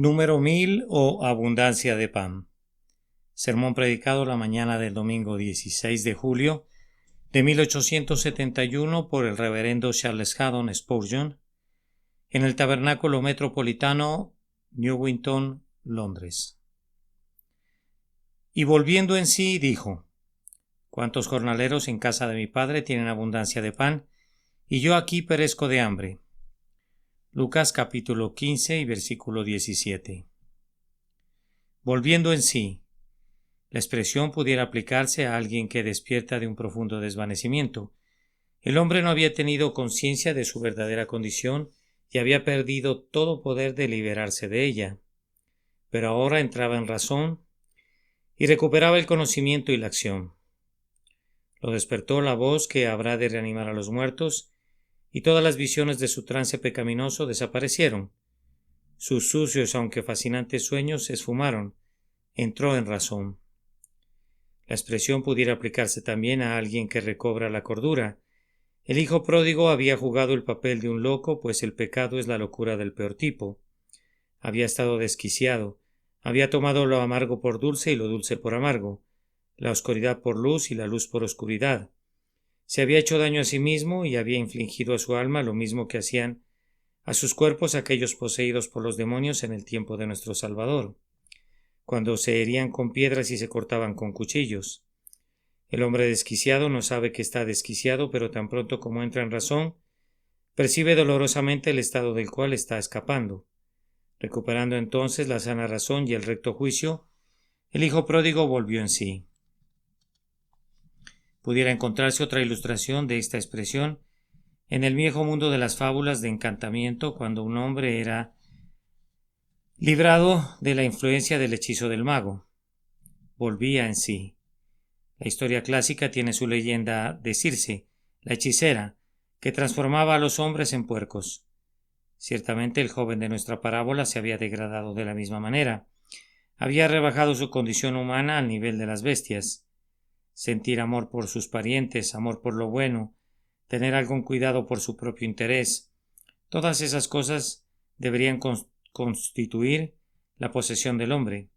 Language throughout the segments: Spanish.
Número 1000 o abundancia de pan. Sermón predicado la mañana del domingo 16 de julio de 1871 por el reverendo Charles Haddon Spurgeon en el Tabernáculo Metropolitano, Newington, Londres. Y volviendo en sí, dijo: ¿Cuántos jornaleros en casa de mi padre tienen abundancia de pan, y yo aquí perezco de hambre? Lucas capítulo 15 y versículo 17. Volviendo en sí. La expresión pudiera aplicarse a alguien que despierta de un profundo desvanecimiento. El hombre no había tenido conciencia de su verdadera condición y había perdido todo poder de liberarse de ella. Pero ahora entraba en razón y recuperaba el conocimiento y la acción. Lo despertó la voz que habrá de reanimar a los muertos, y todas las visiones de su trance pecaminoso desaparecieron. Sus sucios aunque fascinantes sueños se esfumaron. Entró en razón. La expresión pudiera aplicarse también a alguien que recobra la cordura. El hijo pródigo había jugado el papel de un loco, pues el pecado es la locura del peor tipo. Había estado desquiciado, había tomado lo amargo por dulce y lo dulce por amargo, la oscuridad por luz y la luz por oscuridad. Se había hecho daño a sí mismo y había infligido a su alma lo mismo que hacían a sus cuerpos aquellos poseídos por los demonios en el tiempo de nuestro Salvador, cuando se herían con piedras y se cortaban con cuchillos. El hombre desquiciado no sabe que está desquiciado, pero tan pronto como entra en razón, percibe dolorosamente el estado del cual está escapando. Recuperando entonces la sana razón y el recto juicio, el hijo pródigo volvió en sí. Pudiera encontrarse otra ilustración de esta expresión en el viejo mundo de las fábulas de encantamiento, cuando un hombre era librado de la influencia del hechizo del mago. Volvía en sí. La historia clásica tiene su leyenda de Circe, la hechicera, que transformaba a los hombres en puercos. Ciertamente el joven de nuestra parábola se había degradado de la misma manera. Había rebajado su condición humana al nivel de las bestias. Sentir amor por sus parientes, amor por lo bueno, tener algún cuidado por su propio interés, todas esas cosas deberían constituir la posesión del hombre.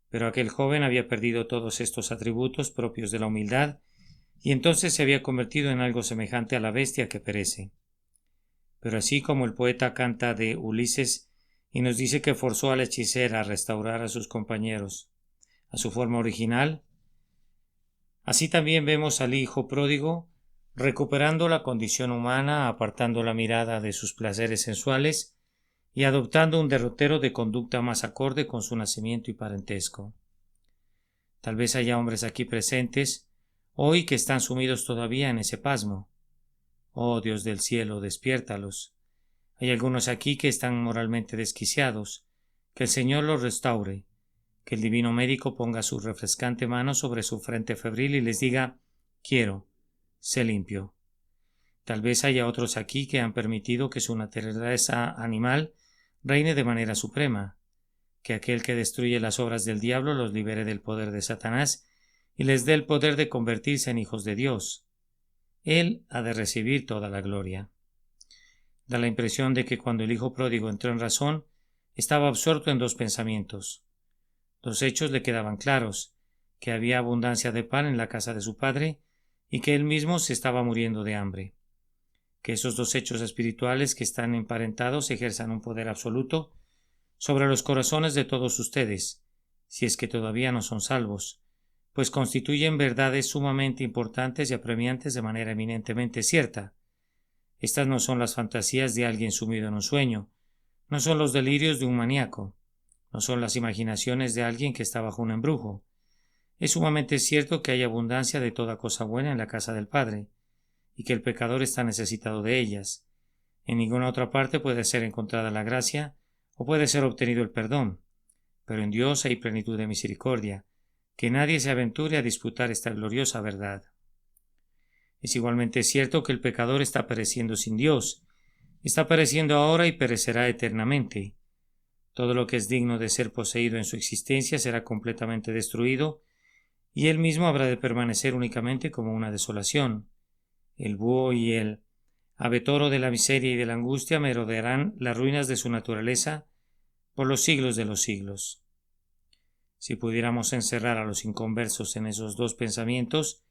Pero aquel joven había perdido todos estos atributos propios de la humildad y entonces se había convertido en algo semejante a la bestia que perece. Pero así como el poeta canta de Ulises y nos dice que forzó a la hechicera a restaurar a sus compañeros a su forma original, así también vemos al hijo pródigo recuperando la condición humana, apartando la mirada de sus placeres sensuales y adoptando un derrotero de conducta más acorde con su nacimiento y parentesco. Tal vez haya hombres aquí presentes hoy que están sumidos todavía en ese pasmo. Oh Dios del cielo, despiértalos. Hay algunos aquí que están moralmente desquiciados. Que el Señor los restaure. Que el divino médico ponga su refrescante mano sobre su frente febril y les diga: quiero, sé limpio. Tal vez haya otros aquí que han permitido que su naturaleza animal reine de manera suprema. Que aquel que destruye las obras del diablo los libere del poder de Satanás y les dé el poder de convertirse en hijos de Dios. Él ha de recibir toda la gloria. Da la impresión de que cuando el hijo pródigo entró en razón, estaba absorto en dos pensamientos. Los hechos le quedaban claros, que había abundancia de pan en la casa de su padre y que él mismo se estaba muriendo de hambre. Que esos dos hechos espirituales que están emparentados ejerzan un poder absoluto sobre los corazones de todos ustedes, si es que todavía no son salvos, pues constituyen verdades sumamente importantes y apremiantes de manera eminentemente cierta. Estas no son las fantasías de alguien sumido en un sueño, no son los delirios de un maníaco, no son las imaginaciones de alguien que está bajo un embrujo. Es sumamente cierto que hay abundancia de toda cosa buena en la casa del Padre, y que el pecador está necesitado de ellas. En ninguna otra parte puede ser encontrada la gracia, o puede ser obtenido el perdón, pero en Dios hay plenitud de misericordia. Que nadie se aventure a disputar esta gloriosa verdad. Es igualmente cierto que el pecador está pereciendo sin Dios, está pereciendo ahora y perecerá eternamente. Todo lo que es digno de ser poseído en su existencia será completamente destruido, y él mismo habrá de permanecer únicamente como una desolación. El búho y el abetoro de la miseria y de la angustia merodearán las ruinas de su naturaleza por los siglos de los siglos. Si pudiéramos encerrar a los inconversos en esos dos pensamientos,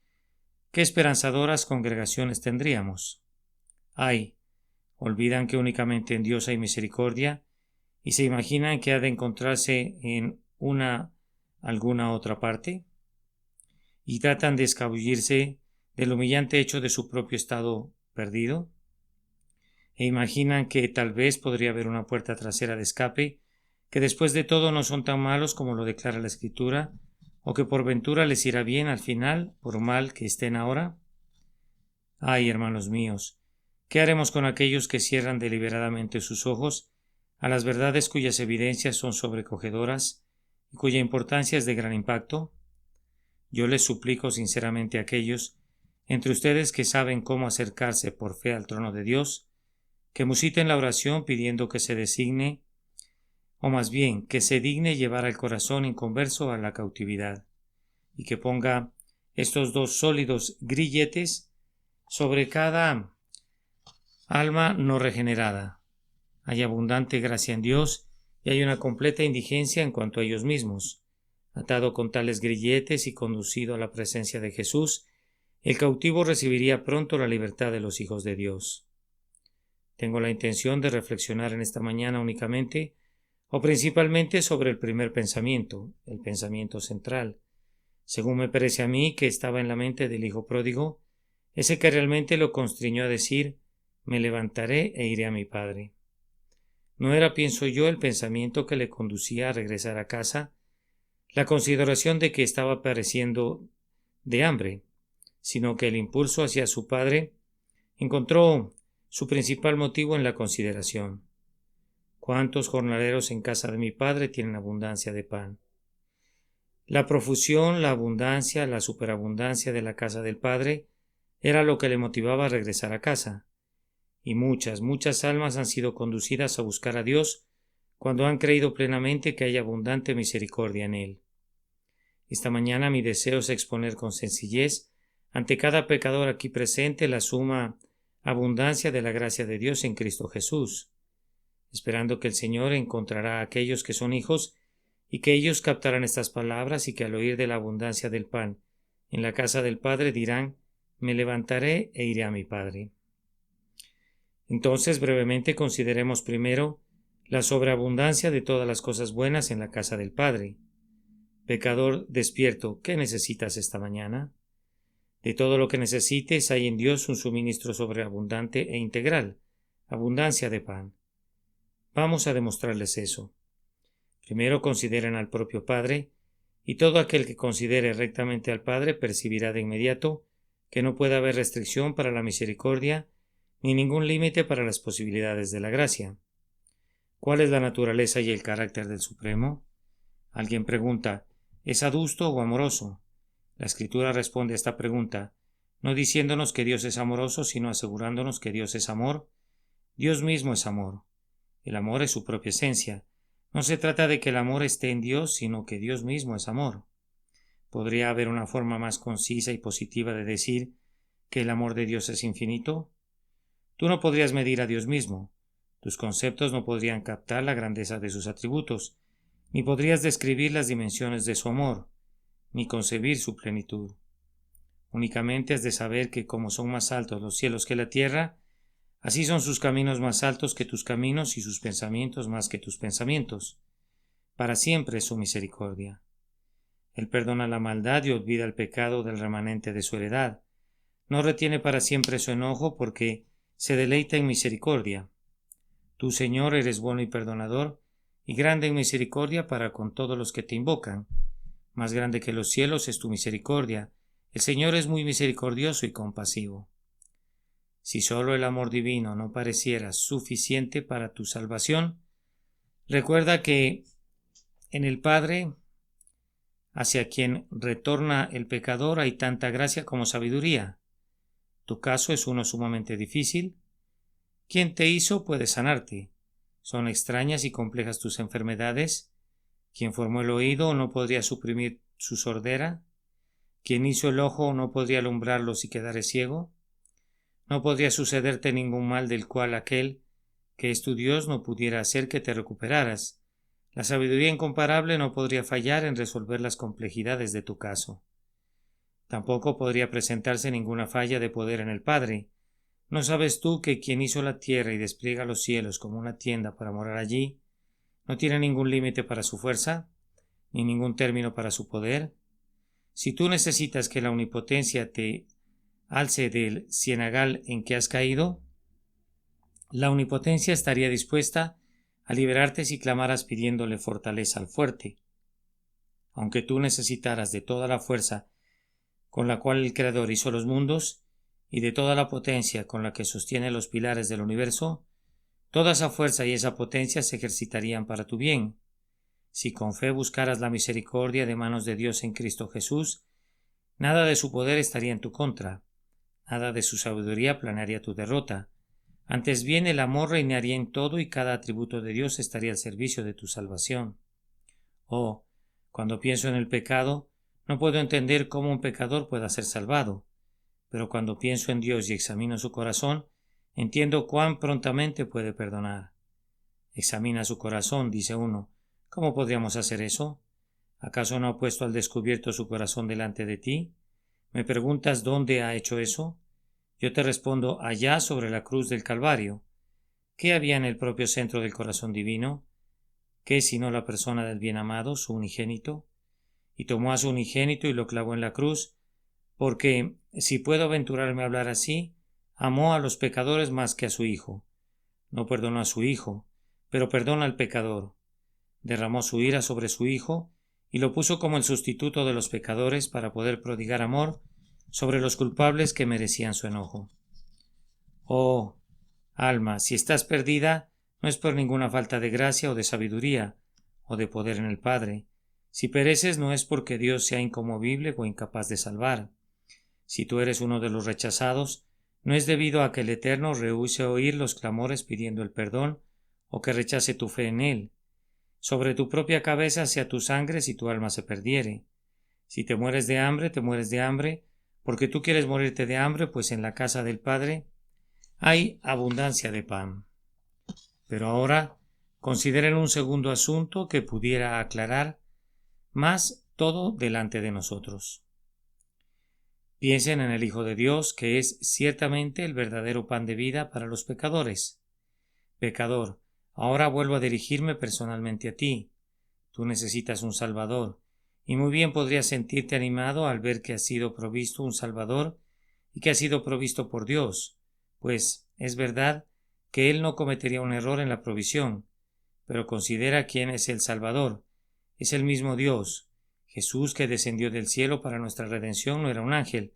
¿qué esperanzadoras congregaciones tendríamos? Ay, olvidan que únicamente en Dios hay misericordia y se imaginan que ha de encontrarse en alguna otra parte, y tratan de escabullirse del humillante hecho de su propio estado perdido, e imaginan que tal vez podría haber una puerta trasera de escape, que después de todo no son tan malos como lo declara la Escritura, o que por ventura les irá bien al final, por mal que estén ahora. Ay, hermanos míos, ¿qué haremos con aquellos que cierran deliberadamente sus ojos a las verdades cuyas evidencias son sobrecogedoras y cuya importancia es de gran impacto? Yo les suplico sinceramente a aquellos entre ustedes que saben cómo acercarse por fe al trono de Dios, que musiten la oración pidiendo que se designe, o más bien que se digne llevar al corazón inconverso a la cautividad, y que ponga estos dos sólidos grilletes sobre cada alma no regenerada. Hay abundante gracia en Dios y hay una completa indigencia en cuanto a ellos mismos. Atado con tales grilletes y conducido a la presencia de Jesús, el cautivo recibiría pronto la libertad de los hijos de Dios. Tengo la intención de reflexionar en esta mañana únicamente o principalmente sobre el primer pensamiento, el pensamiento central, según me parece a mí que estaba en la mente del hijo pródigo, ese que realmente lo constriñó a decir: me levantaré e iré a mi padre. No era, pienso yo, el pensamiento que le conducía a regresar a casa, la consideración de que estaba padeciendo de hambre, sino que el impulso hacia su padre encontró su principal motivo en la consideración. ¿Cuántos jornaleros en casa de mi padre tienen abundancia de pan? La profusión, la abundancia, la superabundancia de la casa del padre era lo que le motivaba a regresar a casa. Y muchas almas han sido conducidas a buscar a Dios cuando han creído plenamente que hay abundante misericordia en Él. Esta mañana mi deseo es exponer con sencillez ante cada pecador aquí presente la suma abundancia de la gracia de Dios en Cristo Jesús, esperando que el Señor encontrará a aquellos que son hijos y que ellos captarán estas palabras y que al oír de la abundancia del pan en la casa del Padre dirán: me levantaré e iré a mi Padre. Entonces brevemente consideremos primero la sobreabundancia de todas las cosas buenas en la casa del Padre. Pecador despierto, ¿qué necesitas esta mañana? De todo lo que necesites hay en Dios un suministro sobreabundante e integral, abundancia de pan. Vamos a demostrarles eso. Primero consideren al propio Padre, y todo aquel que considere rectamente al Padre percibirá de inmediato que no puede haber restricción para la misericordia ni ningún límite para las posibilidades de la gracia. ¿Cuál es la naturaleza y el carácter del Supremo? Alguien pregunta: ¿es adusto o amoroso? La Escritura responde a esta pregunta, no diciéndonos que Dios es amoroso, sino asegurándonos que Dios es amor. Dios mismo es amor. El amor es su propia esencia. No se trata de que el amor esté en Dios, sino que Dios mismo es amor. ¿Podría haber una forma más concisa y positiva de decir que el amor de Dios es infinito? Tú no podrías medir a Dios mismo. Tus conceptos no podrían captar la grandeza de sus atributos, ni podrías describir las dimensiones de su amor, ni concebir su plenitud. Únicamente has de saber que como son más altos los cielos que la tierra, así son sus caminos más altos que tus caminos y sus pensamientos más que tus pensamientos. Para siempre es su misericordia. Él perdona la maldad y olvida el pecado del remanente de su heredad. No retiene para siempre su enojo porque se deleita en misericordia. Tú, Señor, eres bueno y perdonador, y grande en misericordia para con todos los que te invocan. Más grande que los cielos es tu misericordia. El Señor es muy misericordioso y compasivo. Si solo el amor divino no pareciera suficiente para tu salvación, recuerda que en el Padre, hacia quien retorna el pecador, hay tanta gracia como sabiduría. Tu caso es uno sumamente difícil. ¿Quién te hizo puede sanarte? ¿Son extrañas y complejas tus enfermedades? ¿Quién formó el oído no podría suprimir su sordera? ¿Quién hizo el ojo no podría alumbrarlo si quedares ciego? No podría sucederte ningún mal del cual aquel que es tu Dios no pudiera hacer que te recuperaras, La sabiduría incomparable no podría fallar en resolver las complejidades de tu caso. Tampoco podría presentarse ninguna falla de poder en el Padre. ¿No sabes tú que quien hizo la tierra y despliega los cielos como una tienda para morar allí, no tiene ningún límite para su fuerza, ni ningún término para su poder? Si tú necesitas que la omnipotencia te alce del cienagal en que has caído, la omnipotencia estaría dispuesta a liberarte si clamaras pidiéndole fortaleza al fuerte. Aunque tú necesitaras de toda la fuerza con la cual el Creador hizo los mundos y de toda la potencia con la que sostiene los pilares del universo, toda esa fuerza y esa potencia se ejercitarían para tu bien. Si con fe buscaras la misericordia de manos de Dios en Cristo Jesús, nada de su poder estaría en tu contra, nada de su sabiduría planearía tu derrota. Antes bien, el amor reinaría en todo y cada atributo de Dios estaría al servicio de tu salvación. Oh, cuando pienso en el pecado, no puedo entender cómo un pecador pueda ser salvado, pero cuando pienso en Dios y examino su corazón, entiendo cuán prontamente puede perdonar. Examina su corazón, dice uno. ¿Cómo podríamos hacer eso? ¿Acaso no ha puesto al descubierto su corazón delante de ti? ¿Me preguntas dónde ha hecho eso? Yo te respondo, allá sobre la cruz del Calvario. ¿Qué había en el propio centro del corazón divino? ¿Qué sino la persona del bien amado, su unigénito? Y tomó a su unigénito y lo clavó en la cruz, porque, si puedo aventurarme a hablar así, amó a los pecadores más que a su Hijo. No perdonó a su Hijo, pero perdona al pecador. Derramó su ira sobre su Hijo y lo puso como el sustituto de los pecadores para poder prodigar amor sobre los culpables que merecían su enojo. Oh, alma, si estás perdida, no es por ninguna falta de gracia o de sabiduría o de poder en el Padre. Si pereces, no es porque Dios sea inconmovible o incapaz de salvar. Si tú eres uno de los rechazados, no es debido a que el Eterno rehúse oír los clamores pidiendo el perdón o que rechace tu fe en Él. Sobre tu propia cabeza sea tu sangre si tu alma se perdiere. Si te mueres de hambre, te mueres de hambre, porque tú quieres morirte de hambre, pues en la casa del Padre hay abundancia de pan. Pero ahora consideren un segundo asunto que pudiera aclarar más todo delante de nosotros. Piensen en el Hijo de Dios, que es ciertamente el verdadero pan de vida para los pecadores. Pecador, ahora vuelvo a dirigirme personalmente a ti. Tú necesitas un Salvador, y muy bien podrías sentirte animado al ver que has sido provisto un Salvador y que ha sido provisto por Dios, pues es verdad que Él no cometería un error en la provisión, pero considera quién es el Salvador. Es el mismo Dios. Jesús, que descendió del cielo para nuestra redención, no era un ángel,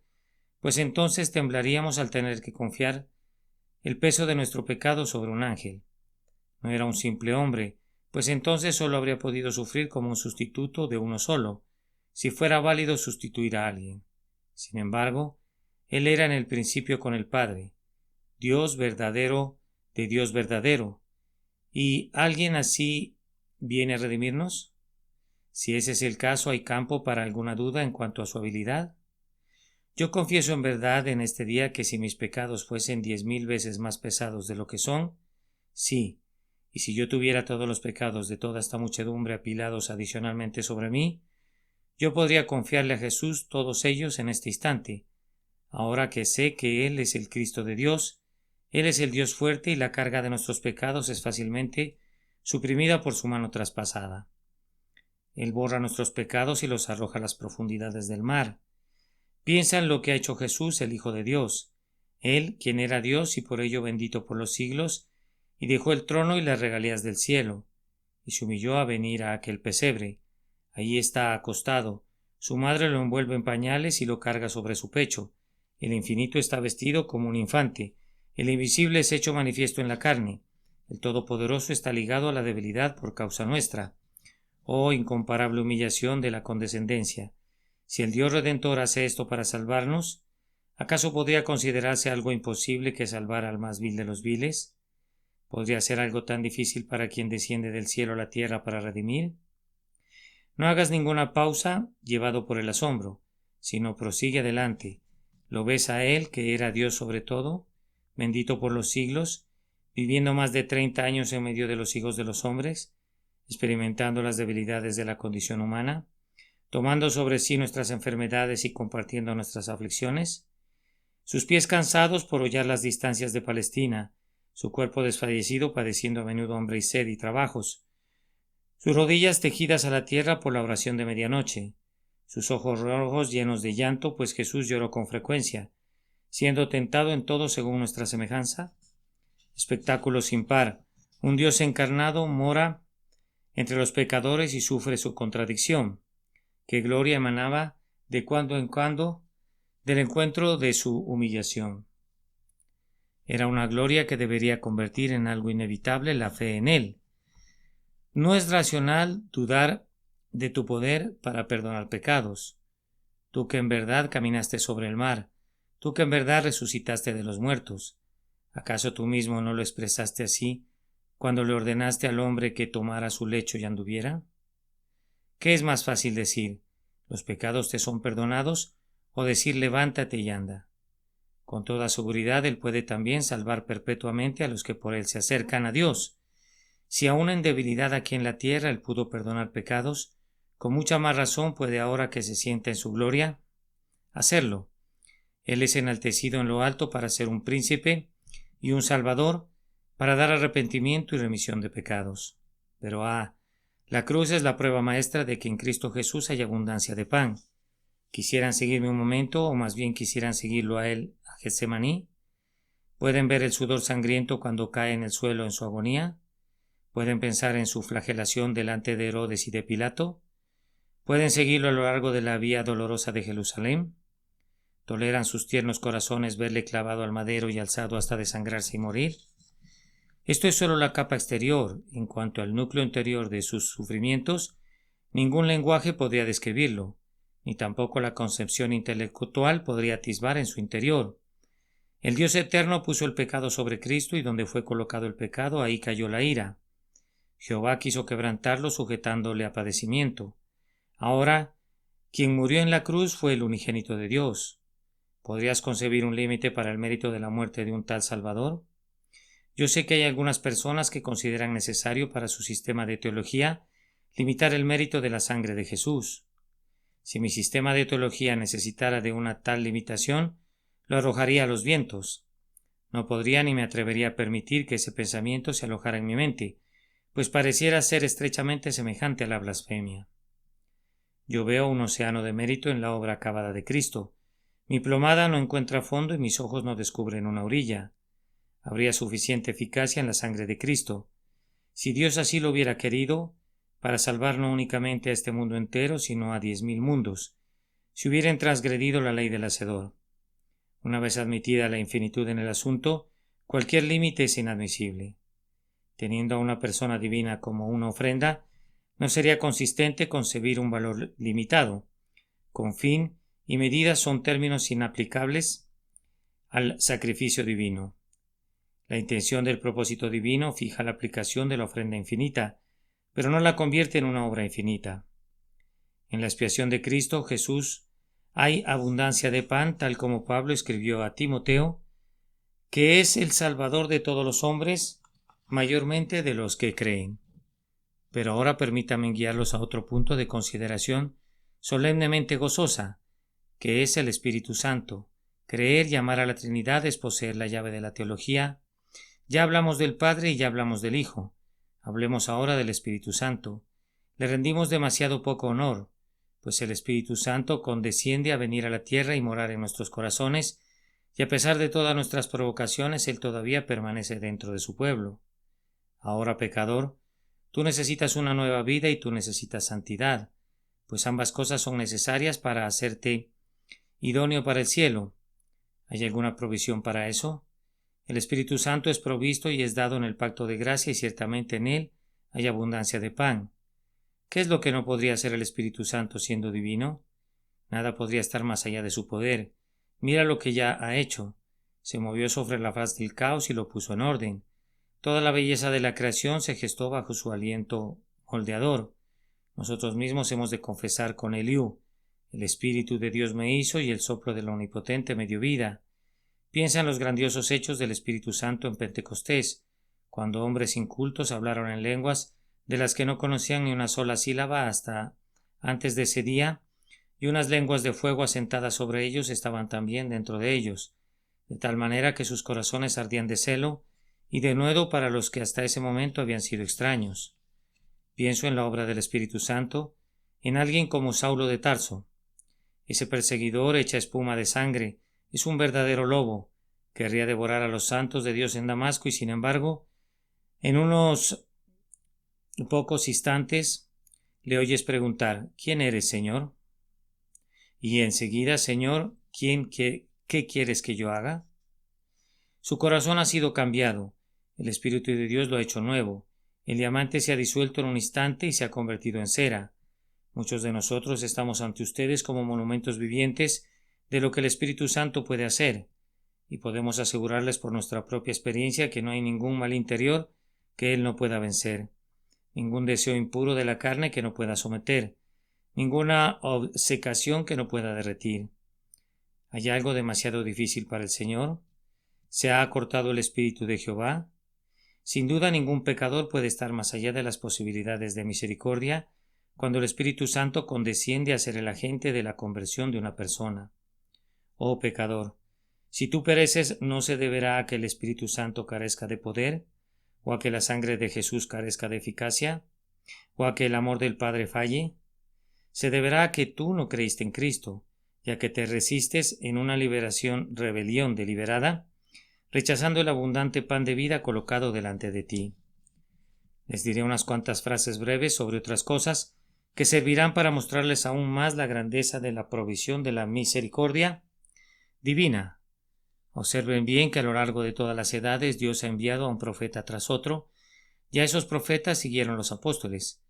pues entonces temblaríamos al tener que confiar el peso de nuestro pecado sobre un ángel. No era un simple hombre, pues entonces solo habría podido sufrir como un sustituto de uno solo, si fuera válido sustituir a alguien. Sin embargo, Él era en el principio con el Padre, Dios verdadero de Dios verdadero. ¿Y alguien así viene a redimirnos? Si ese es el caso, ¿hay campo para alguna duda en cuanto a su habilidad? Yo confieso en verdad en este día que si mis pecados fuesen 10,000 veces más pesados de lo que son, sí, y si yo tuviera todos los pecados de toda esta muchedumbre apilados adicionalmente sobre mí, yo podría confiarle a Jesús todos ellos en este instante, ahora que sé que Él es el Cristo de Dios, Él es el Dios fuerte y la carga de nuestros pecados es fácilmente suprimida por su mano traspasada. Él borra nuestros pecados y los arroja a las profundidades del mar. Piensa en lo que ha hecho Jesús, el Hijo de Dios. Él, quien era Dios y por ello bendito por los siglos, y dejó el trono y las regalías del cielo, y se humilló a venir a aquel pesebre. Allí está acostado. Su madre lo envuelve en pañales y lo carga sobre su pecho. El infinito está vestido como un infante. El invisible es hecho manifiesto en la carne. El Todopoderoso está ligado a la debilidad por causa nuestra. Oh incomparable humillación de la condescendencia. Si el Dios Redentor hace esto para salvarnos, ¿acaso podría considerarse algo imposible que salvar al más vil de los viles? ¿Podría ser algo tan difícil para quien desciende del cielo a la tierra para redimir? No hagas ninguna pausa llevado por el asombro, sino prosigue adelante. ¿Lo ves a Él, que era Dios sobre todo, bendito por los siglos, viviendo más de 30 años en medio de los hijos de los hombres? experimentando las debilidades de la condición humana, tomando sobre sí nuestras enfermedades y compartiendo nuestras aflicciones, sus pies cansados por hollar las distancias de Palestina, su cuerpo desfallecido padeciendo a menudo hambre y sed y trabajos, sus rodillas tejidas a la tierra por la oración de medianoche, sus ojos rojos llenos de llanto, pues Jesús lloró con frecuencia, siendo tentado en todo según nuestra semejanza. Espectáculo sin par, un Dios encarnado mora entre los pecadores y sufre su contradicción. Qué gloria emanaba de cuando en cuando del encuentro de su humillación. Era una gloria que debería convertir en algo inevitable la fe en Él. No es racional dudar de tu poder para perdonar pecados. Tú que en verdad caminaste sobre el mar, tú que en verdad resucitaste de los muertos, ¿acaso tú mismo no lo expresaste así cuando le ordenaste al hombre que tomara su lecho y anduviera? ¿Qué es más fácil decir, los pecados te son perdonados, o decir levántate y anda? Con toda seguridad Él puede también salvar perpetuamente a los que por Él se acercan a Dios. Si aún en debilidad aquí en la tierra Él pudo perdonar pecados, con mucha más razón puede ahora que se sienta en su gloria hacerlo. Él es enaltecido en lo alto para ser un príncipe y un salvador, para dar arrepentimiento y remisión de pecados. Pero la cruz es la prueba maestra de que en Cristo Jesús hay abundancia de pan. ¿Quisieran seguirme un momento, o más bien quisieran seguirlo a Él a Getsemaní? ¿Pueden ver el sudor sangriento cuando cae en el suelo en su agonía? ¿Pueden pensar en su flagelación delante de Herodes y de Pilato? ¿Pueden seguirlo a lo largo de la vía dolorosa de Jerusalén? ¿Toleran sus tiernos corazones verle clavado al madero y alzado hasta desangrarse y morir? Esto es solo la capa exterior. En cuanto al núcleo interior de sus sufrimientos, ningún lenguaje podría describirlo, ni tampoco la concepción intelectual podría atisbar en su interior. El Dios eterno puso el pecado sobre Cristo, y donde fue colocado el pecado, ahí cayó la ira. Jehová quiso quebrantarlo sujetándole a padecimiento. Ahora, quien murió en la cruz fue el unigénito de Dios. ¿Podrías concebir un límite para el mérito de la muerte de un tal Salvador? Yo sé que hay algunas personas que consideran necesario para su sistema de teología limitar el mérito de la sangre de Jesús. Si mi sistema de teología necesitara de una tal limitación, lo arrojaría a los vientos. No podría ni me atrevería a permitir que ese pensamiento se alojara en mi mente, pues pareciera ser estrechamente semejante a la blasfemia. Yo veo un océano de mérito en la obra acabada de Cristo. Mi plomada no encuentra fondo y mis ojos no descubren una orilla. Habría suficiente eficacia en la sangre de Cristo, si Dios así lo hubiera querido, para salvar no únicamente a este mundo entero, sino a 10,000 mundos, si hubieran transgredido la ley del Hacedor. Una vez admitida la infinitud en el asunto, cualquier límite es inadmisible. Teniendo a una persona divina como una ofrenda, no sería consistente concebir un valor limitado. Con fin y medida son términos inaplicables al sacrificio divino. La intención del propósito divino fija la aplicación de la ofrenda infinita, pero no la convierte en una obra infinita. En la expiación de Cristo Jesús hay abundancia de pan, tal como Pablo escribió a Timoteo, que es el Salvador de todos los hombres, mayormente de los que creen. Pero ahora permítanme guiarlos a otro punto de consideración solemnemente gozosa, que es el Espíritu Santo. Creer y amar a la Trinidad es poseer la llave de la teología. Ya hablamos del Padre y ya hablamos del Hijo. Hablemos ahora del Espíritu Santo. Le rendimos demasiado poco honor, pues el Espíritu Santo condesciende a venir a la tierra y morar en nuestros corazones, y a pesar de todas nuestras provocaciones, Él todavía permanece dentro de su pueblo. Ahora, pecador, tú necesitas una nueva vida y tú necesitas santidad, pues ambas cosas son necesarias para hacerte idóneo para el cielo. ¿Hay alguna provisión para eso? El Espíritu Santo es provisto y es dado en el pacto de gracia, y ciertamente en él hay abundancia de pan. ¿Qué es lo que no podría hacer el Espíritu Santo siendo divino? Nada podría estar más allá de su poder. Mira lo que ya ha hecho. Se movió sobre la faz del caos y lo puso en orden. Toda la belleza de la creación se gestó bajo su aliento moldeador. Nosotros mismos hemos de confesar con Eliú: el Espíritu de Dios me hizo y el soplo del Omnipotente me dio vida. Piensa en los grandiosos hechos del Espíritu Santo en Pentecostés, cuando hombres incultos hablaron en lenguas de las que no conocían ni una sola sílaba hasta antes de ese día, y unas lenguas de fuego asentadas sobre ellos estaban también dentro de ellos, de tal manera que sus corazones ardían de celo y de nuevo para los que hasta ese momento habían sido extraños. Pienso en la obra del Espíritu Santo, en alguien como Saulo de Tarso. Ese perseguidor hecha espuma de sangre es un verdadero lobo. Querría devorar a los santos de Dios en Damasco y sin embargo, en unos pocos instantes le oyes preguntar: ¿Quién eres, Señor? Y enseguida: Señor, ¿qué quieres que yo haga? Su corazón ha sido cambiado. El Espíritu de Dios lo ha hecho nuevo. El diamante se ha disuelto en un instante y se ha convertido en cera. Muchos de nosotros estamos ante ustedes como monumentos vivientes de lo que el Espíritu Santo puede hacer, y podemos asegurarles por nuestra propia experiencia que no hay ningún mal interior que Él no pueda vencer, ningún deseo impuro de la carne que no pueda someter, ninguna obcecación que no pueda derretir. ¿Hay algo demasiado difícil para el Señor? ¿Se ha acortado el Espíritu de Jehová? Sin duda ningún pecador puede estar más allá de las posibilidades de misericordia cuando el Espíritu Santo condesciende a ser el agente de la conversión de una persona. Oh pecador, si tú pereces, ¿no se deberá a que el Espíritu Santo carezca de poder, o a que la sangre de Jesús carezca de eficacia, o a que el amor del Padre falle? Se deberá a que tú no creíste en Cristo, y a que te resistes en una rebelión deliberada, rechazando el abundante pan de vida colocado delante de ti. Les diré unas cuantas frases breves sobre otras cosas que servirán para mostrarles aún más la grandeza de la provisión de la misericordia divina. Observen bien que a lo largo de todas las edades Dios ha enviado a un profeta tras otro, y a esos profetas siguieron los apóstoles,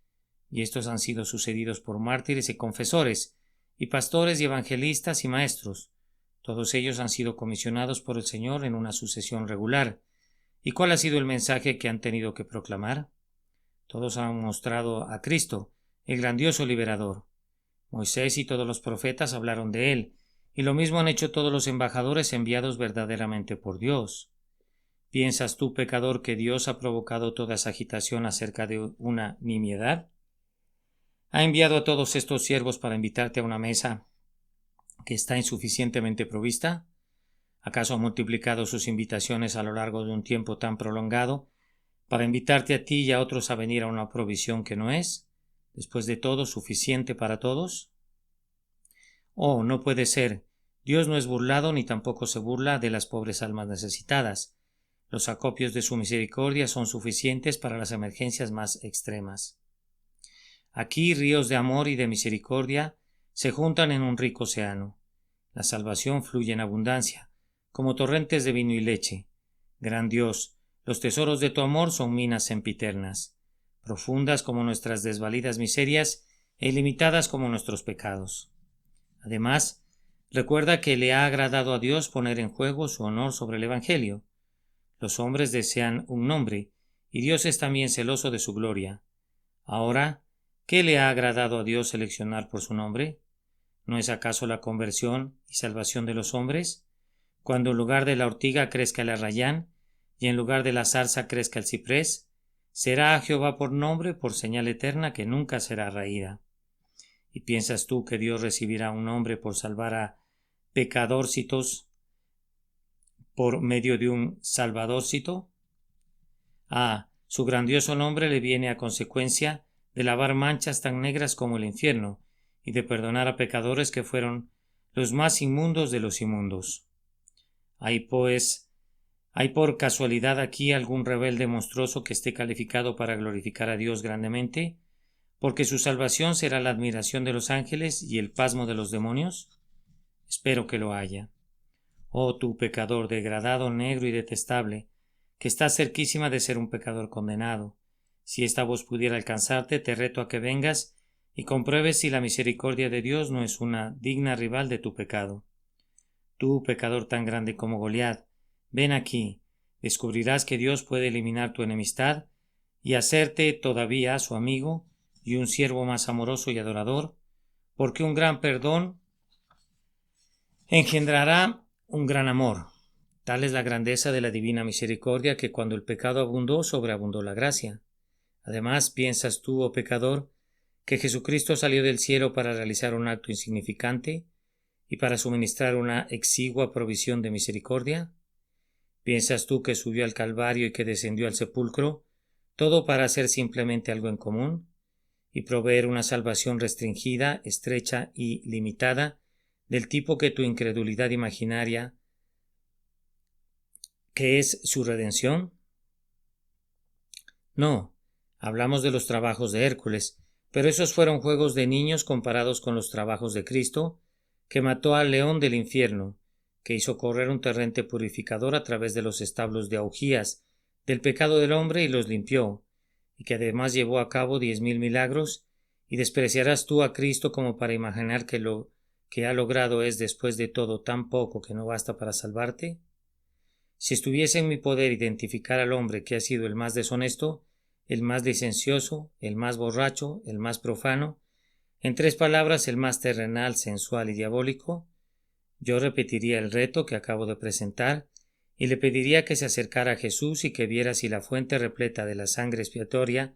y estos han sido sucedidos por mártires y confesores, y pastores y evangelistas y maestros. Todos ellos han sido comisionados por el Señor en una sucesión regular. ¿Y cuál ha sido el mensaje que han tenido que proclamar? Todos han mostrado a Cristo, el grandioso liberador. Moisés y todos los profetas hablaron de él, y lo mismo han hecho todos los embajadores enviados verdaderamente por Dios. ¿Piensas tú, pecador, que Dios ha provocado toda esa agitación acerca de una nimiedad? ¿Ha enviado a todos estos siervos para invitarte a una mesa que está insuficientemente provista? ¿Acaso ha multiplicado sus invitaciones a lo largo de un tiempo tan prolongado para invitarte a ti y a otros a venir a una provisión que no es, después de todo, suficiente para todos? Oh, no puede ser. Dios no es burlado ni tampoco se burla de las pobres almas necesitadas. Los acopios de su misericordia son suficientes para las emergencias más extremas. Aquí ríos de amor y de misericordia se juntan en un rico océano. La salvación fluye en abundancia, como torrentes de vino y leche. Gran Dios, los tesoros de tu amor son minas sempiternas, profundas como nuestras desvalidas miserias e ilimitadas como nuestros pecados. Además, recuerda que le ha agradado a Dios poner en juego su honor sobre el Evangelio. Los hombres desean un nombre, y Dios es también celoso de su gloria. Ahora, ¿qué le ha agradado a Dios seleccionar por su nombre? ¿No es acaso la conversión y salvación de los hombres? Cuando en lugar de la ortiga crezca el arrayán, y en lugar de la zarza crezca el ciprés, será a Jehová por nombre, por señal eterna que nunca será raída. ¿Y piensas tú que Dios recibirá un nombre por salvar a pecadorcitos por medio de un salvadorcito? Su grandioso nombre le viene a consecuencia de lavar manchas tan negras como el infierno y de perdonar a pecadores que fueron los más inmundos de los inmundos. ¿Hay por casualidad aquí algún rebelde monstruoso que esté calificado para glorificar a Dios grandemente? ¿Porque su salvación será la admiración de los ángeles y el pasmo de los demonios? Espero que lo haya. Oh tú pecador degradado, negro y detestable, que estás cerquísima de ser un pecador condenado. Si esta voz pudiera alcanzarte, te reto a que vengas y compruebes si la misericordia de Dios no es una digna rival de tu pecado. Tú, pecador tan grande como Goliat, ven aquí, descubrirás que Dios puede eliminar tu enemistad y hacerte todavía su amigo y un siervo más amoroso y adorador, porque un gran perdón engendrará un gran amor. Tal es la grandeza de la divina misericordia que cuando el pecado abundó, sobreabundó la gracia. Además, ¿piensas tú, oh pecador, que Jesucristo salió del cielo para realizar un acto insignificante y para suministrar una exigua provisión de misericordia? ¿Piensas tú que subió al Calvario y que descendió al sepulcro, todo para hacer simplemente algo en común y proveer una salvación restringida, estrecha y limitada, del tipo que tu incredulidad imaginaria, que es su redención? No, hablamos de los trabajos de Hércules, pero esos fueron juegos de niños comparados con los trabajos de Cristo, que mató al león del infierno, que hizo correr un torrente purificador a través de los establos de augías del pecado del hombre y los limpió, y que además llevó a cabo 10.000 milagros. ¿Y despreciarás tú a Cristo como para imaginar que lo que ha logrado es después de todo tan poco que no basta para salvarte? Si estuviese en mi poder identificar al hombre que ha sido el más deshonesto, el más licencioso, el más borracho, el más profano, en 3 palabras, el más terrenal, sensual y diabólico, yo repetiría el reto que acabo de presentar y le pediría que se acercara a Jesús y que viera si la fuente repleta de la sangre expiatoria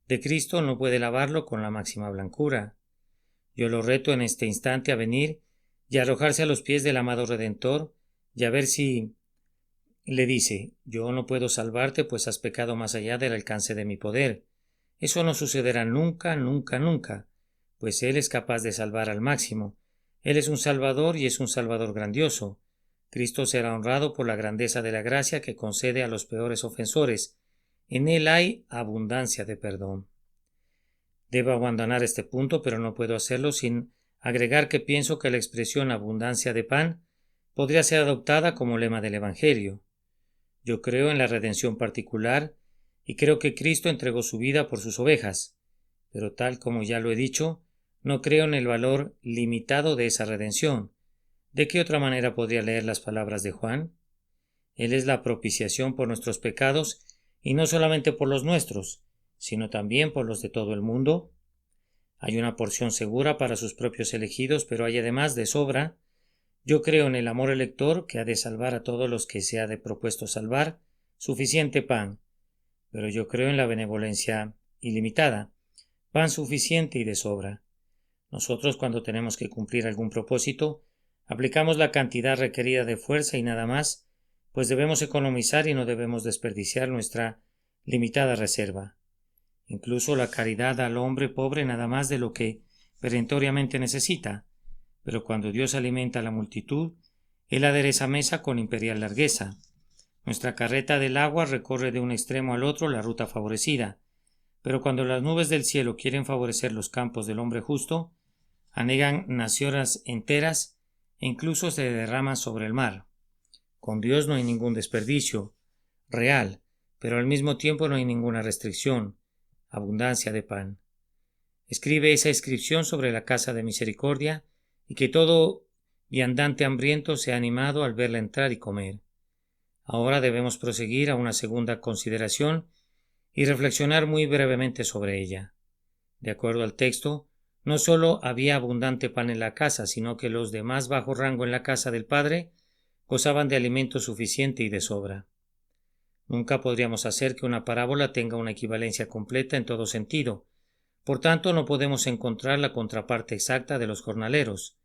de Cristo no puede lavarlo con la máxima blancura. Yo lo reto en este instante a venir y a arrojarse a los pies del amado Redentor y a ver si le dice: yo no puedo salvarte, pues has pecado más allá del alcance de mi poder. Eso no sucederá nunca, nunca, nunca, pues Él es capaz de salvar al máximo. Él es un Salvador y es un Salvador grandioso. Cristo será honrado por la grandeza de la gracia que concede a los peores ofensores. En Él hay abundancia de perdón. Debo abandonar este punto, pero no puedo hacerlo sin agregar que pienso que la expresión abundancia de pan podría ser adoptada como lema del Evangelio. Yo creo en la redención particular y creo que Cristo entregó su vida por sus ovejas, pero tal como ya lo he dicho, no creo en el valor limitado de esa redención. ¿De qué otra manera podría leer las palabras de Juan? Él es la propiciación por nuestros pecados, y no solamente por los nuestros, sino también por los de todo el mundo. Hay una porción segura para sus propios elegidos, pero hay además de sobra. Yo creo en el amor elector que ha de salvar a todos los que se ha de propuesto salvar, suficiente pan, pero yo creo en la benevolencia ilimitada, pan suficiente y de sobra. Nosotros, cuando tenemos que cumplir algún propósito, aplicamos la cantidad requerida de fuerza y nada más, pues debemos economizar y no debemos desperdiciar nuestra limitada reserva. Incluso la caridad da al hombre pobre nada más de lo que perentoriamente necesita, pero cuando Dios alimenta a la multitud, Él adereza mesa con imperial largueza. Nuestra carreta del agua recorre de un extremo al otro la ruta favorecida, pero cuando las nubes del cielo quieren favorecer los campos del hombre justo, anegan naciones enteras e incluso se derraman sobre el mar. Con Dios no hay ningún desperdicio real, pero al mismo tiempo no hay ninguna restricción, abundancia de pan. Escribe esa inscripción sobre la casa de misericordia y que todo viandante hambriento sea animado al verla entrar y comer. Ahora debemos proseguir a una segunda consideración y reflexionar muy brevemente sobre ella. De acuerdo al texto, no solo había abundante pan en la casa, sino que los de más bajo rango en la casa del Padre gozaban de alimento suficiente y de sobra. Nunca podríamos hacer que una parábola tenga una equivalencia completa en todo sentido. Por tanto, no podemos encontrar la contraparte exacta de los jornaleros.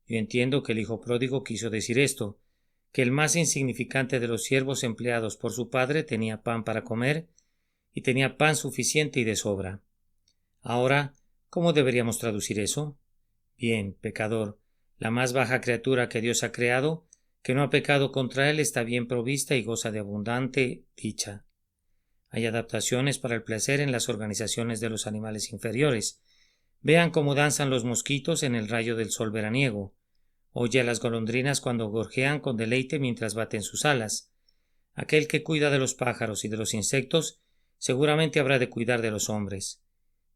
Yo entiendo que el hijo pródigo quiso decir esto, que el más insignificante de los siervos empleados por su padre tenía pan para comer y tenía pan suficiente y de sobra. Ahora, ¿cómo deberíamos traducir eso? Bien, pecador, la más baja criatura que Dios ha creado, que no ha pecado contra él, está bien provista y goza de abundante dicha. Hay adaptaciones para el placer en las organizaciones de los animales inferiores. Vean cómo danzan los mosquitos en el rayo del sol veraniego. Oye a las golondrinas cuando gorjean con deleite mientras baten sus alas. Aquel que cuida de los pájaros y de los insectos seguramente habrá de cuidar de los hombres.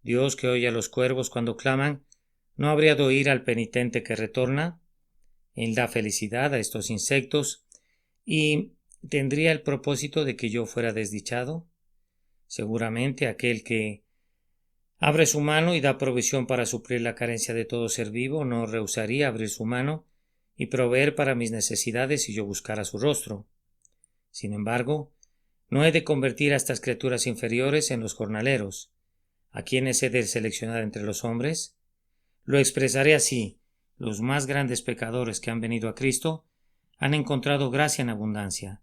Dios, que oye a los cuervos cuando claman, ¿no habría de oír al penitente que retorna? Él da felicidad a estos insectos y ¿tendría el propósito de que yo fuera desdichado? Seguramente aquel que abre su mano y da provisión para suplir la carencia de todo ser vivo no rehusaría abrir su mano y proveer para mis necesidades si yo buscara su rostro. Sin embargo, No he de convertir a estas criaturas inferiores en los jornaleros. ¿A quiénes he de seleccionar entre los hombres? Lo expresaré así: los más grandes pecadores que han venido a Cristo han encontrado gracia en abundancia,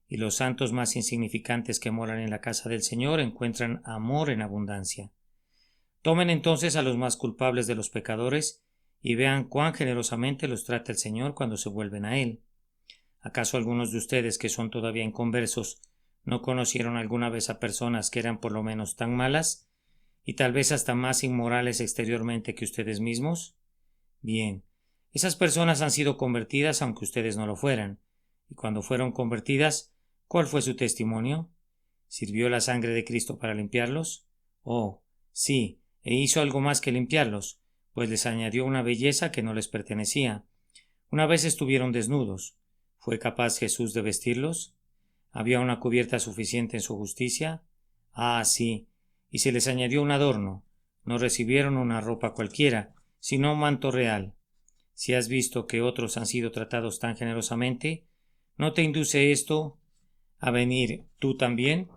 y los santos más insignificantes que moran en la casa del Señor encuentran amor en abundancia. Tomen entonces a los más culpables de los pecadores y vean cuán generosamente los trata el Señor cuando se vuelven a Él. ¿Acaso algunos de ustedes que son todavía inconversos no conocieron alguna vez a personas que eran por lo menos tan malas y tal vez hasta más inmorales exteriormente que ustedes mismos? Bien, esas personas han sido convertidas aunque ustedes no lo fueran. Y cuando fueron convertidas, ¿cuál fue su testimonio? ¿Sirvió la sangre de Cristo para limpiarlos? Oh, sí, e hizo algo más que limpiarlos, pues les añadió una belleza que no les pertenecía. Una vez estuvieron desnudos. ¿Fue capaz Jesús de vestirlos? ¿Había una cubierta suficiente en su justicia? Ah, sí, y se les añadió un adorno. No recibieron una ropa cualquiera, sino un manto real. Si has visto que otros han sido tratados tan generosamente, ¿no te induce esto a venir tú también?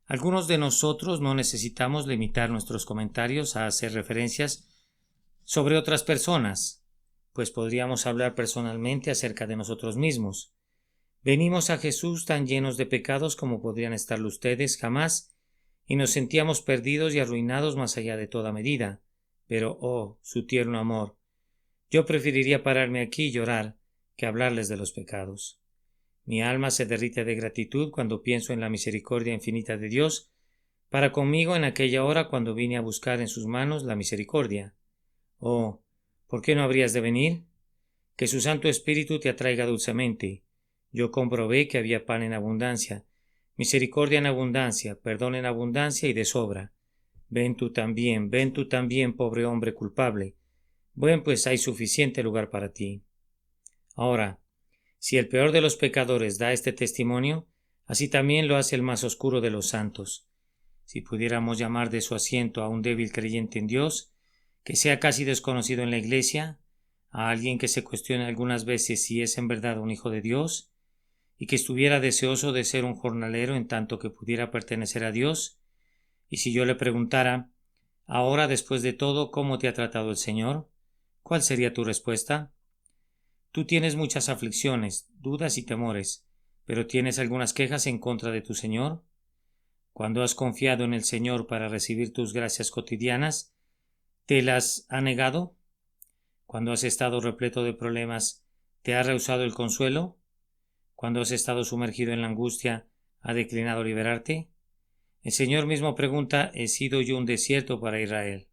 Algunos de nosotros no necesitamos limitar nuestros comentarios a hacer referencias sobre otras personas, pues podríamos hablar personalmente acerca de nosotros mismos. Venimos a Jesús tan llenos de pecados como podrían estarlo ustedes jamás, y nos sentíamos perdidos y arruinados más allá de toda medida. Pero, oh, su tierno amor, yo preferiría pararme aquí y llorar que hablarles de los pecados. Mi alma se derrite de gratitud cuando pienso en la misericordia infinita de Dios para conmigo en aquella hora cuando vine a buscar en sus manos la misericordia. Oh, ¿por qué no habrías de venir? Que su Santo Espíritu te atraiga dulcemente. Yo comprobé que había pan en abundancia, misericordia en abundancia, perdón en abundancia y de sobra. Ven tú también, pobre hombre culpable. Bueno, pues hay suficiente lugar para ti. Ahora, si el peor de los pecadores da este testimonio, así también lo hace el más oscuro de los santos. Si pudiéramos llamar de su asiento a un débil creyente en Dios, que sea casi desconocido en la Iglesia, a alguien que se cuestione algunas veces si es en verdad un hijo de Dios, y que estuviera deseoso de ser un jornalero en tanto que pudiera pertenecer a Dios, y si yo le preguntara, ahora después de todo, ¿cómo te ha tratado el Señor?, ¿cuál sería tu respuesta? Tú tienes muchas aflicciones, dudas y temores, pero ¿tienes algunas quejas en contra de tu Señor? Cuando has confiado en el Señor para recibir tus gracias cotidianas, ¿te las ha negado? Cuando has estado repleto de problemas, ¿te ha rehusado el consuelo? Cuando has estado sumergido en la angustia, ¿ha declinado liberarte? El Señor mismo pregunta: ¿he sido yo un desierto para Israel?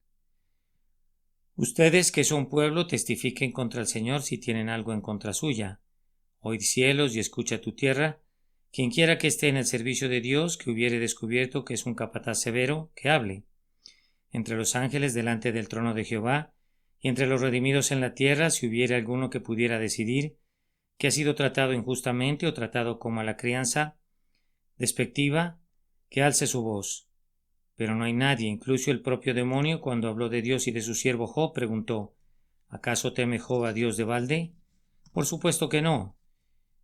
Ustedes, que son pueblo, testifiquen contra el Señor si tienen algo en contra suya. Oíd cielos y escucha tu tierra. Quienquiera que esté en el servicio de Dios, que hubiere descubierto que es un capataz severo, que hable. Entre los ángeles delante del trono de Jehová, y entre los redimidos en la tierra, si hubiere alguno que pudiera decidir que ha sido tratado injustamente o tratado como a la crianza despectiva, que alce su voz. Pero no hay nadie, incluso el propio demonio, cuando habló de Dios y de su siervo Job, preguntó: ¿acaso teme Job a Dios de balde? Por supuesto que no.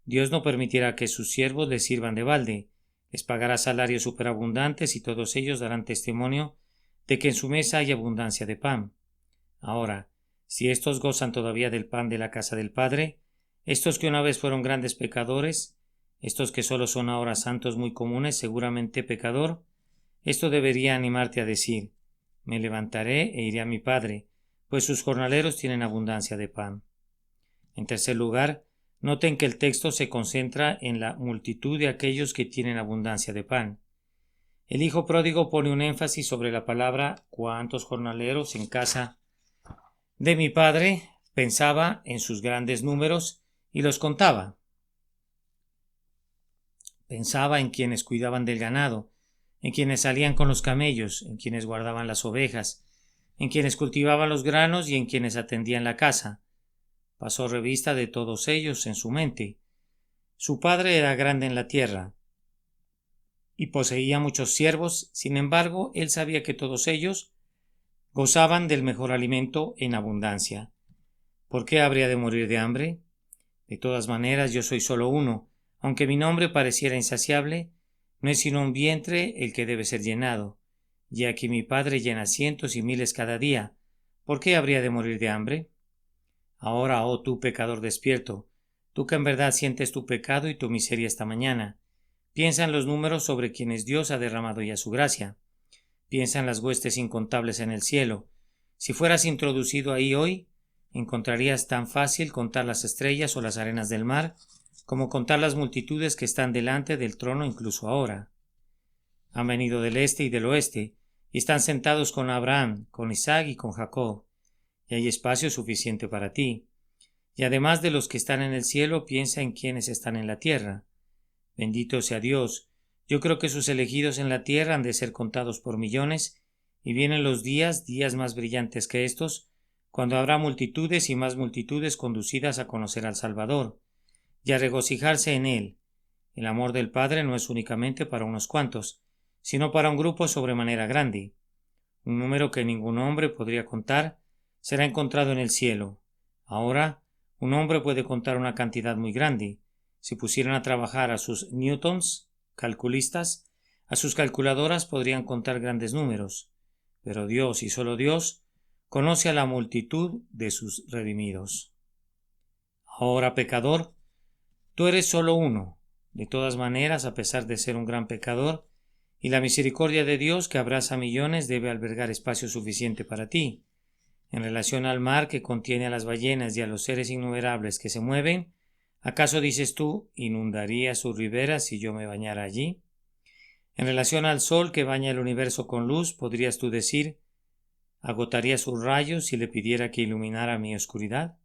Dios no permitirá que sus siervos le sirvan de balde. Les pagará salarios superabundantes y todos ellos darán testimonio de que en su mesa hay abundancia de pan. Ahora, si estos gozan todavía del pan de la casa del Padre, estos que una vez fueron grandes pecadores, estos que solo son ahora santos muy comunes, seguramente pecador, esto debería animarte a decir: me levantaré e iré a mi Padre, pues sus jornaleros tienen abundancia de pan. En tercer lugar, noten que el texto se concentra en la multitud de aquellos que tienen abundancia de pan. El hijo pródigo pone un énfasis sobre la palabra cuántos jornaleros en casa de mi padre. Pensaba en sus grandes números y los contaba. Pensaba en quienes cuidaban del ganado, en quienes salían con los camellos, en quienes guardaban las ovejas, en quienes cultivaban los granos y en quienes atendían la casa. Pasó revista de todos ellos en su mente. Su padre era grande en la tierra y poseía muchos siervos. Sin embargo, él sabía que todos ellos gozaban del mejor alimento en abundancia. ¿Por qué habría de morir de hambre? De todas maneras, yo soy solo uno. Aunque mi nombre pareciera insaciable, No es sino un vientre el que debe ser llenado. Y aquí mi Padre llena cientos y miles cada día. ¿Por qué habría de morir de hambre? Ahora, oh tú pecador despierto, tú que en verdad sientes tu pecado y tu miseria esta mañana, piensa en los números sobre quienes Dios ha derramado ya su gracia. Piensa en las huestes incontables en el cielo. Si fueras introducido ahí hoy, encontrarías tan fácil contar las estrellas o las arenas del mar, como contar las multitudes que están delante del trono incluso ahora. Han venido del este y del oeste, y están sentados con Abraham, con Isaac y con Jacob, y hay espacio suficiente para ti. Y además de los que están en el cielo, piensa en quienes están en la tierra. Bendito sea Dios. Yo creo que sus elegidos en la tierra han de ser contados por millones, y vienen los días más brillantes que estos, cuando habrá multitudes y más multitudes conducidas a conocer al Salvador, y a regocijarse en él. El amor del Padre no es únicamente para unos cuantos, sino para un grupo sobremanera grande. Un número que ningún hombre podría contar será encontrado en el cielo. Ahora, un hombre puede contar una cantidad muy grande. Si pusieran a trabajar a sus newtons, calculistas, a sus calculadoras podrían contar grandes números. Pero Dios, y solo Dios, conoce a la multitud de sus redimidos. Ahora, pecador, tú eres solo uno. De todas maneras, a pesar de ser un gran pecador, y la misericordia de Dios que abraza a millones debe albergar espacio suficiente para ti. En relación al mar que contiene a las ballenas y a los seres innumerables que se mueven, ¿acaso dices tú, inundaría sus riberas si yo me bañara allí? En relación al sol que baña el universo con luz, ¿podrías tú decir, agotaría sus rayos si le pidiera que iluminara mi oscuridad?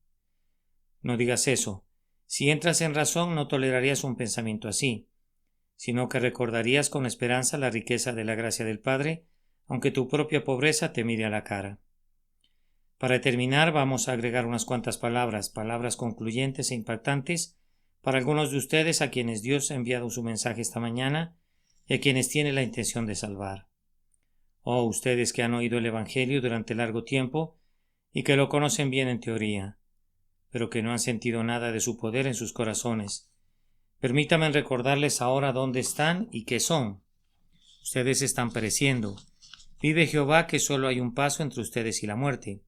No digas eso. Si entras en razón, no tolerarías un pensamiento así, sino que recordarías con esperanza la riqueza de la gracia del Padre, aunque tu propia pobreza te mire a la cara. Para terminar, vamos a agregar unas cuantas palabras concluyentes e impactantes para algunos de ustedes a quienes Dios ha enviado su mensaje esta mañana y a quienes tiene la intención de salvar. Oh, ustedes que han oído el Evangelio durante largo tiempo y que lo conocen bien en teoría, pero que no han sentido nada de su poder en sus corazones. Permítanme recordarles ahora dónde están y qué son. Ustedes están pereciendo. Vive Jehová que solo hay un paso entre ustedes y la muerte.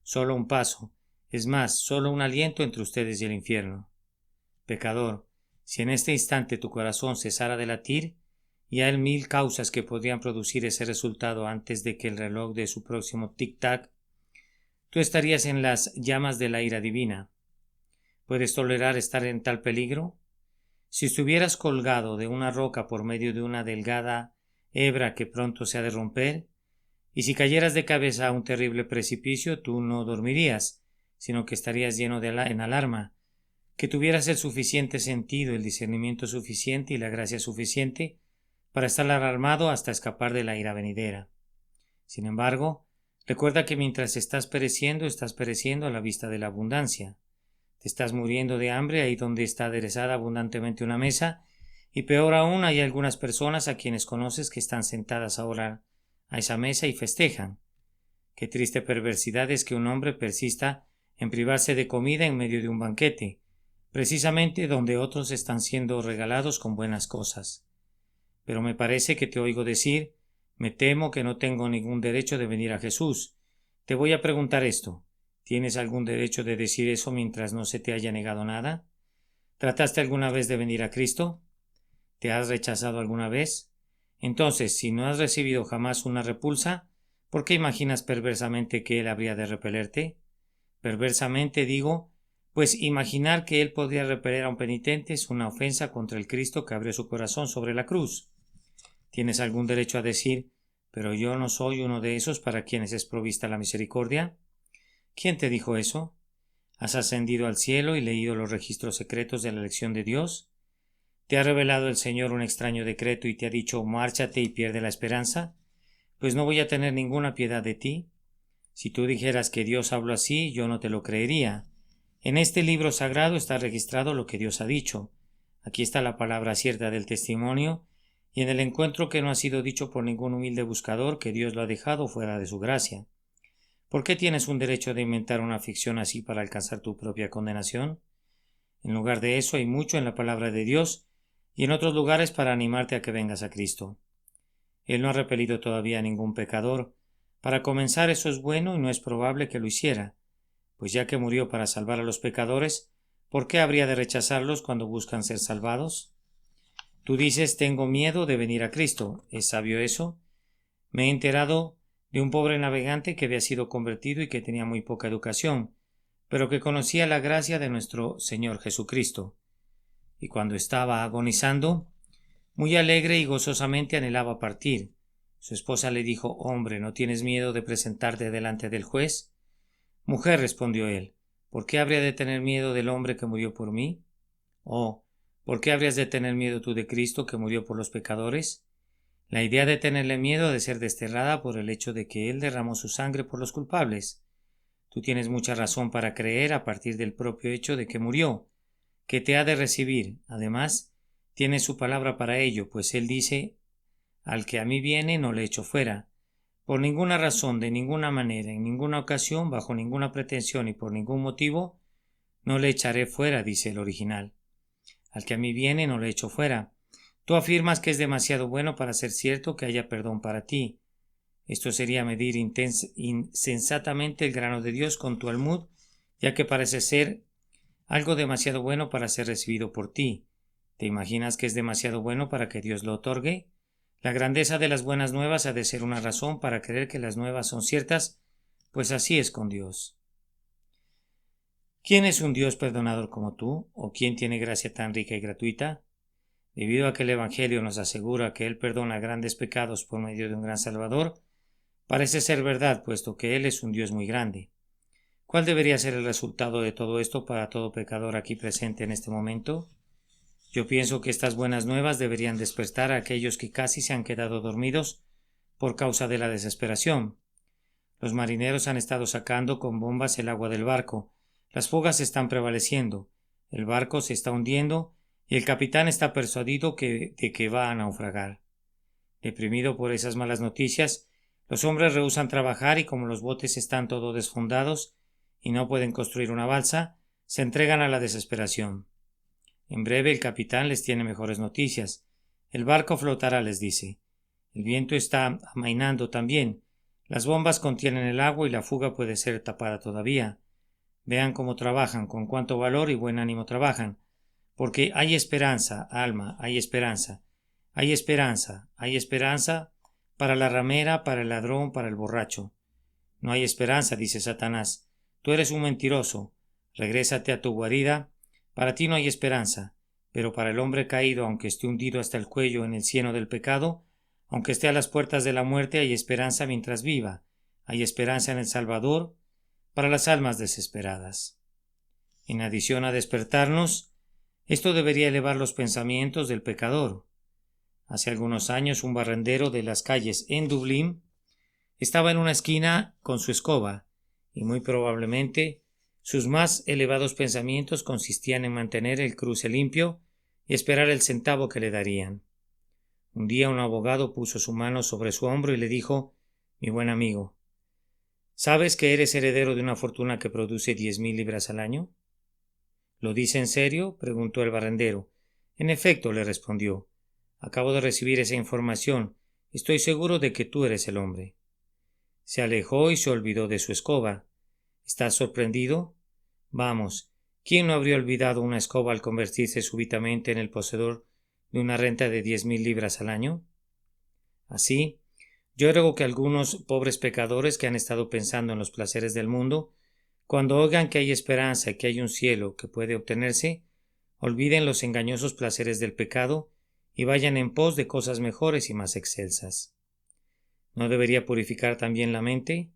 Solo un paso. Es más, solo un aliento entre ustedes y el infierno. Pecador, si en este instante tu corazón cesara de latir, y hay 1000 causas que podrían producir ese resultado antes de que el reloj dé su próximo tic-tac, tú estarías en las llamas de la ira divina. ¿Puedes tolerar estar en tal peligro? Si estuvieras colgado de una roca por medio de una delgada hebra que pronto se ha de romper, y si cayeras de cabeza a un terrible precipicio, tú no dormirías, sino que estarías lleno en alarma, que tuvieras el suficiente sentido, el discernimiento suficiente y la gracia suficiente para estar alarmado hasta escapar de la ira venidera. Sin embargo, recuerda que mientras estás pereciendo a la vista de la abundancia. Te estás muriendo de hambre ahí donde está aderezada abundantemente una mesa, y peor aún, hay algunas personas a quienes conoces que están sentadas ahora a esa mesa y festejan. Qué triste perversidad es que un hombre persista en privarse de comida en medio de un banquete, precisamente donde otros están siendo regalados con buenas cosas. Pero me parece que te oigo decir, me temo que no tengo ningún derecho de venir a Jesús. Te voy a preguntar esto. ¿Tienes algún derecho de decir eso mientras no se te haya negado nada? ¿Trataste alguna vez de venir a Cristo? ¿Te has rechazado alguna vez? Entonces, si no has recibido jamás una repulsa, ¿por qué imaginas perversamente que Él habría de repelerte? Perversamente digo, pues imaginar que Él podría repeler a un penitente es una ofensa contra el Cristo que abrió su corazón sobre la cruz. ¿Tienes algún derecho a decir, pero yo no soy uno de esos para quienes es provista la misericordia? ¿Quién te dijo eso? ¿Has ascendido al cielo y leído los registros secretos de la elección de Dios? ¿Te ha revelado el Señor un extraño decreto y te ha dicho márchate y pierde la esperanza? Pues no voy a tener ninguna piedad de ti. Si tú dijeras que Dios habló así, yo no te lo creería. En este libro sagrado está registrado lo que Dios ha dicho. Aquí está la palabra cierta del testimonio, y en el encuentro que no ha sido dicho por ningún humilde buscador que Dios lo ha dejado fuera de su gracia. ¿Por qué tienes un derecho de inventar una ficción así para alcanzar tu propia condenación? En lugar de eso hay mucho en la palabra de Dios y en otros lugares para animarte a que vengas a Cristo. Él no ha repelido todavía a ningún pecador. Para comenzar, eso es bueno y no es probable que lo hiciera, pues ya que murió para salvar a los pecadores, ¿por qué habría de rechazarlos cuando buscan ser salvados? Tú dices, tengo miedo de venir a Cristo. ¿Es sabio eso? Me he enterado de un pobre navegante que había sido convertido y que tenía muy poca educación, pero que conocía la gracia de nuestro Señor Jesucristo. Y cuando estaba agonizando, muy alegre y gozosamente anhelaba partir. Su esposa le dijo, hombre, ¿no tienes miedo de presentarte delante del juez? Mujer, respondió él, ¿por qué habría de tener miedo del hombre que murió por mí? Oh, ¿por qué habrías de tener miedo tú de Cristo que murió por los pecadores? La idea de tenerle miedo ha de ser desterrada por el hecho de que Él derramó su sangre por los culpables. Tú tienes mucha razón para creer a partir del propio hecho de que murió, que te ha de recibir. Además, tiene su palabra para ello, pues Él dice, al que a mí viene no le echo fuera. Por ninguna razón, de ninguna manera, en ninguna ocasión, bajo ninguna pretensión y por ningún motivo, no le echaré fuera, dice el original. Al que a mí viene no le echo fuera. Tú afirmas que es demasiado bueno para ser cierto que haya perdón para ti. Esto sería medir insensatamente el grano de Dios con tu almud, ya que parece ser algo demasiado bueno para ser recibido por ti. ¿Te imaginas que es demasiado bueno para que Dios lo otorgue? La grandeza de las buenas nuevas ha de ser una razón para creer que las nuevas son ciertas, pues así es con Dios. ¿Quién es un Dios perdonador como tú? ¿O quién tiene gracia tan rica y gratuita? Debido a que el Evangelio nos asegura que Él perdona grandes pecados por medio de un gran Salvador, parece ser verdad, puesto que Él es un Dios muy grande. ¿Cuál debería ser el resultado de todo esto para todo pecador aquí presente en este momento? Yo pienso que estas buenas nuevas deberían despertar a aquellos que casi se han quedado dormidos por causa de la desesperación. Los marineros han estado sacando con bombas el agua del barco. Las fugas están prevaleciendo. El barco se está hundiendo y el capitán está persuadido de que va a naufragar. Deprimido por esas malas noticias, los hombres rehúsan trabajar y como los botes están todos desfondados y no pueden construir una balsa, se entregan a la desesperación. En breve el capitán les tiene mejores noticias. El barco flotará, les dice. El viento está amainando también. Las bombas contienen el agua y la fuga puede ser tapada todavía. Vean cómo trabajan, con cuánto valor y buen ánimo trabajan. Porque hay esperanza, alma, hay esperanza. Hay esperanza, hay esperanza para la ramera, para el ladrón, para el borracho. No hay esperanza, dice Satanás. Tú eres un mentiroso. Regrésate a tu guarida. Para ti no hay esperanza. Pero para el hombre caído, aunque esté hundido hasta el cuello en el cieno del pecado, aunque esté a las puertas de la muerte, hay esperanza mientras viva. Hay esperanza en el Salvador para las almas desesperadas. En adición a despertarnos, esto debería elevar los pensamientos del pecador. Hace algunos años un barrendero de las calles en Dublín estaba en una esquina con su escoba, y muy probablemente sus más elevados pensamientos consistían en mantener el cruce limpio y esperar el centavo que le darían. Un día un abogado puso su mano sobre su hombro y le dijo: mi buen amigo, ¿sabes que eres heredero de una fortuna que produce 10,000 libras al año? ¿Lo dice en serio?, preguntó el barrendero. En efecto, le respondió. Acabo de recibir esa información. Estoy seguro de que tú eres el hombre. Se alejó y se olvidó de su escoba. ¿Estás sorprendido? Vamos, ¿quién no habría olvidado una escoba al convertirse súbitamente en el poseedor de una renta de 10,000 libras al año? Así, yo ruego que algunos pobres pecadores que han estado pensando en los placeres del mundo, cuando oigan que hay esperanza y que hay un cielo que puede obtenerse, olviden los engañosos placeres del pecado y vayan en pos de cosas mejores y más excelsas. ¿No debería purificar también la mente?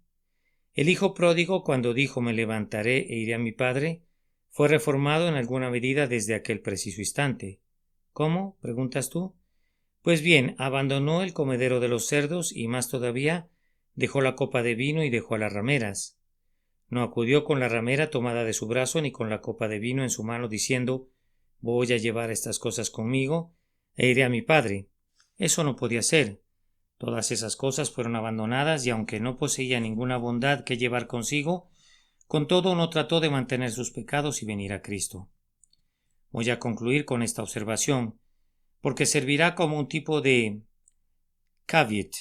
El hijo pródigo, cuando dijo me levantaré e iré a mi padre, fue reformado en alguna medida desde aquel preciso instante. ¿Cómo?, preguntas tú. Pues bien, abandonó el comedero de los cerdos y más todavía dejó la copa de vino y dejó a las rameras. No acudió con la ramera tomada de su brazo ni con la copa de vino en su mano diciendo voy a llevar estas cosas conmigo e iré a mi padre. Eso no podía ser. Todas esas cosas fueron abandonadas y aunque no poseía ninguna bondad que llevar consigo, con todo no trató de mantener sus pecados y venir a Cristo. Voy a concluir con esta observación. porque servirá como un tipo de caveat,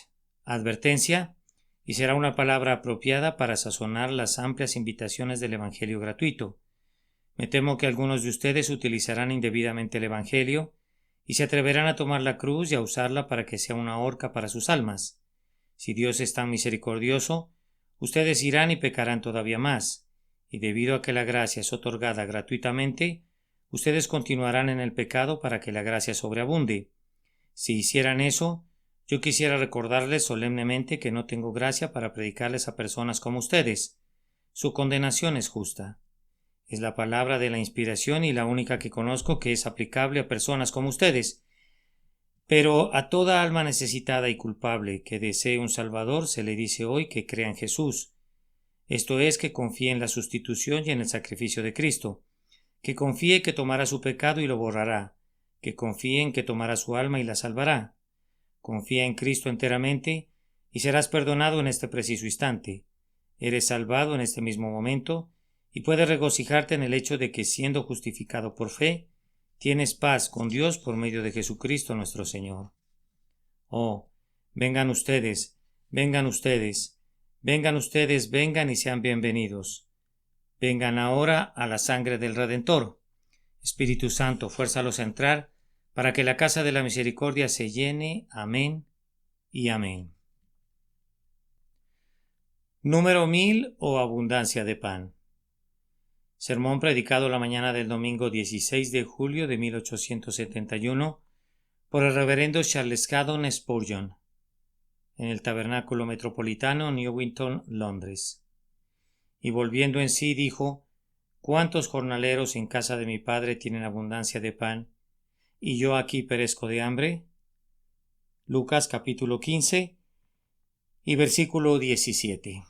advertencia, y será una palabra apropiada para sazonar las amplias invitaciones del Evangelio gratuito. Me temo que algunos de ustedes utilizarán indebidamente el Evangelio y se atreverán a tomar la cruz y a usarla para que sea una horca para sus almas. Si Dios es tan misericordioso, ustedes irán y pecarán todavía más, y debido a que la gracia es otorgada gratuitamente, ustedes continuarán en el pecado para que la gracia sobreabunde. Si hicieran eso, yo quisiera recordarles solemnemente que no tengo gracia para predicarles a personas como ustedes. Su condenación es justa. Es la palabra de la inspiración y la única que conozco que es aplicable a personas como ustedes. Pero a toda alma necesitada y culpable que desee un Salvador se le dice hoy que crea en Jesús. Esto es, que confíe en la sustitución y en el sacrificio de Cristo, que confíe que tomará su pecado y lo borrará, que confíe en que tomará su alma y la salvará. Confía en Cristo enteramente y serás perdonado en este preciso instante. Eres salvado en este mismo momento y puedes regocijarte en el hecho de que, siendo justificado por fe, tienes paz con Dios por medio de Jesucristo nuestro Señor. Oh, vengan ustedes, vengan ustedes, vengan ustedes, vengan y sean bienvenidos. Vengan ahora a la sangre del Redentor. Espíritu Santo, fuérzalos a entrar para que la casa de la misericordia se llene. Amén y amén. Número 1000 o abundancia de pan. Sermón predicado la mañana del domingo 16 de julio de 1871 por el reverendo Charles Haddon Spurgeon en el Tabernáculo Metropolitano, Newington, Londres. Y volviendo en sí dijo: ¿Cuántos jornaleros en casa de mi padre tienen abundancia de pan, y yo aquí perezco de hambre? Lucas capítulo 15 y versículo 17.